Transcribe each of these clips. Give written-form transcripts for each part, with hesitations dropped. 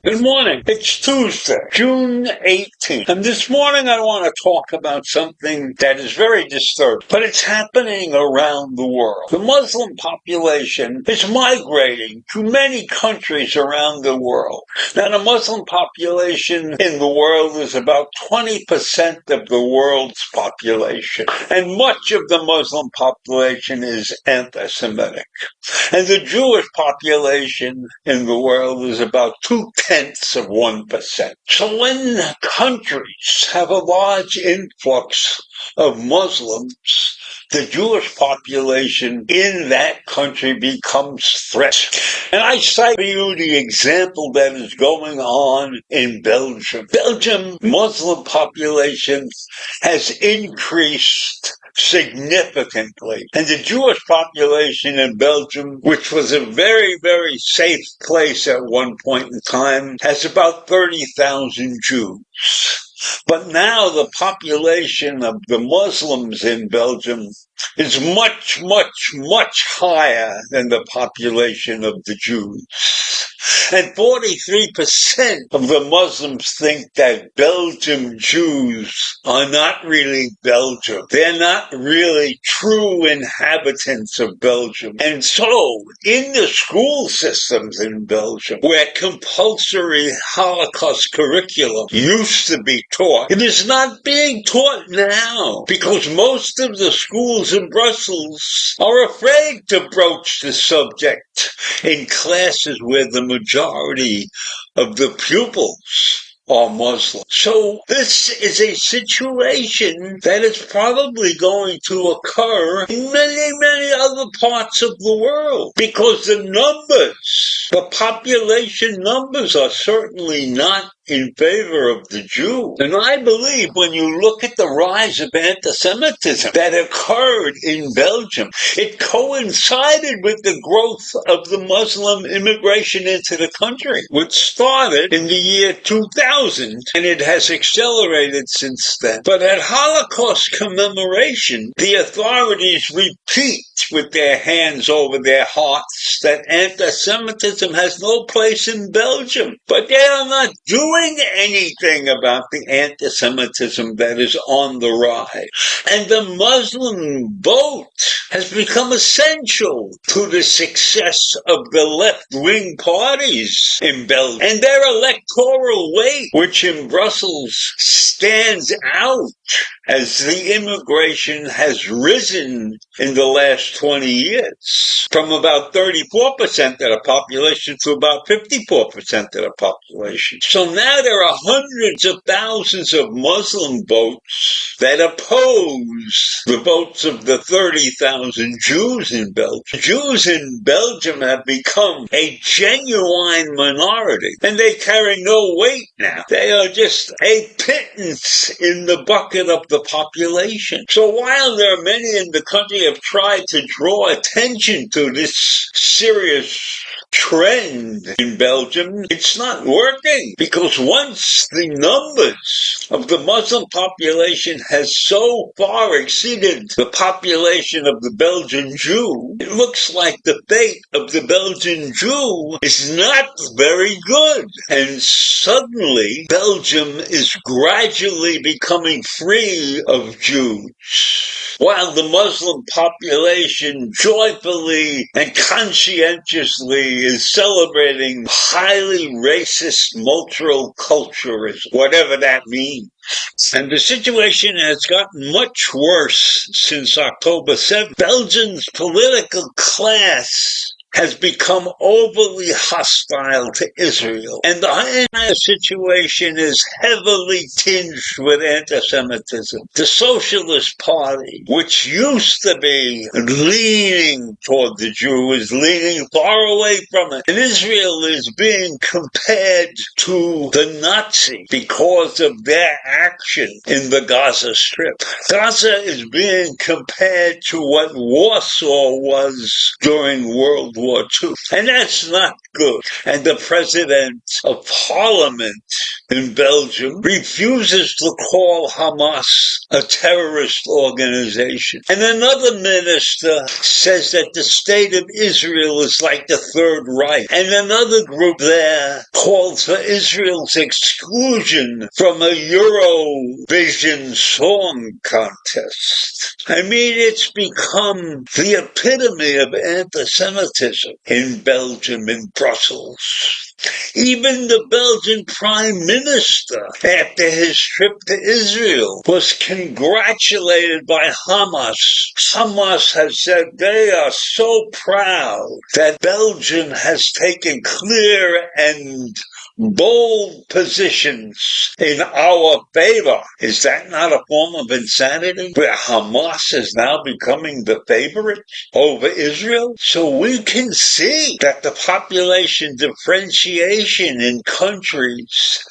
Good morning. It's Tuesday, June 18th. And this morning I want to talk about something that is very disturbing, but it's happening around the world. The Muslim population is migrating to many countries around the world. Now, the Muslim population in the world is about 20% of the world's population. And much of the Muslim population is anti-Semitic. And the Jewish population in the world is about 0.2%. So when countries have a large influx of Muslims, the Jewish population in that country becomes threatened. And I cite for you the example that is going on in Belgium. Belgium Muslim population has increased significantly. And the Jewish population in Belgium, which was a very, very safe place at one point in time, has about 30,000 Jews. But now the population of the Muslims in Belgium is much, much, much higher than the population of the Jews. And 43% of the Muslims think that Belgian Jews are not really Belgium. They're not really true inhabitants of Belgium. And so, in the school systems in Belgium, where compulsory Holocaust curriculum used to be taught, it is not being taught now because most of the schools in Brussels are afraid to broach the subject in classes where the majority of the pupils are Muslim. So this is a situation that is probably going to occur in many, many other parts of the world because the population numbers are certainly not in favor of the Jew. And I believe when you look at the rise of antisemitism that occurred in Belgium, it coincided with the growth of the Muslim immigration into the country, which started in the year 2000, and it has accelerated since then. But at Holocaust commemoration, the authorities repeat with their hands over their hearts that anti-Semitism has no place in Belgium. But they are not doing anything about the anti-Semitism that is on the rise. And the Muslim vote has become essential to the success of the left-wing parties in Belgium. And their electoral weight, which in Brussels stands out as the immigration has risen in the last 20 years, from about 34% of the population to about 54% of the population. So now there are hundreds of thousands of Muslim votes that oppose the votes of the 30,000 Jews in Belgium. Jews in Belgium have become a genuine minority, and they carry no weight now. They are just a pittance in the bucket of the population. So while there are many in the country have tried to draw attention to this serious trend in Belgium, it's not working because once the numbers of the Muslim population has so far exceeded the population of the Belgian Jew, it looks like the fate of the Belgian Jew is not very good. And suddenly Belgium is gradually becoming free of Jews, while the Muslim population joyfully and conscientiously is celebrating highly racist multiculturalism, whatever that means. And the situation has gotten much worse since October 7th. Belgium's political class has become overly hostile to Israel, and the entire situation is heavily tinged with antisemitism. The Socialist Party, which used to be leaning toward the Jew, is leaning far away from it. And Israel is being compared to the Nazi because of their action in the Gaza Strip. Gaza is being compared to what Warsaw was during World War II. And that's not good. And the president of parliament in Belgium refuses to call Hamas a terrorist organization. And another minister says that the state of Israel is like the Third Reich. And another group there called for Israel's exclusion from a Eurovision song contest. I mean, it's become the epitome of anti-Semitism in Belgium, in Brussels. Even the Belgian Prime Minister, after his trip to Israel, was congratulated by Hamas. Hamas has said they are so proud that Belgium has taken clear and bold positions in our favor. Is that not a form of insanity, where Hamas is now becoming the favorite over Israel? So we can see that the population differentiation in countries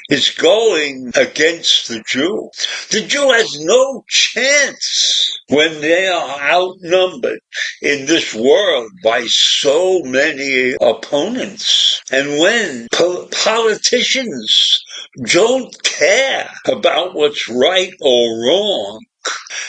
is going against the Jew. The Jew has no chance when they are outnumbered in this world by so many opponents. And when politicians don't care about what's right or wrong,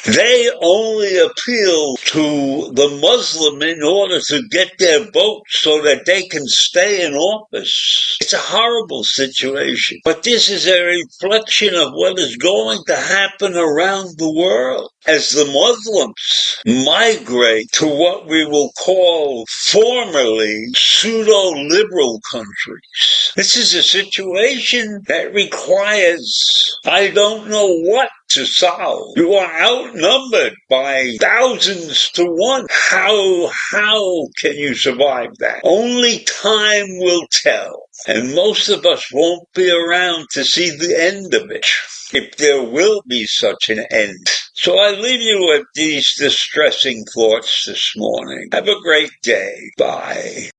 they only appeal to the Muslim in order to get their vote so that they can stay in office. It's a horrible situation. But this is a reflection of what is going to happen around the world as the Muslims migrate to what we will call formerly pseudo-liberal countries. This is a situation that requires, I don't know what to solve. You are outnumbered by thousands to one. How can you survive that? Only time will tell. And most of us won't be around to see the end of it, if there will be such an end. So I leave you with these distressing thoughts this morning. Have a great day. Bye.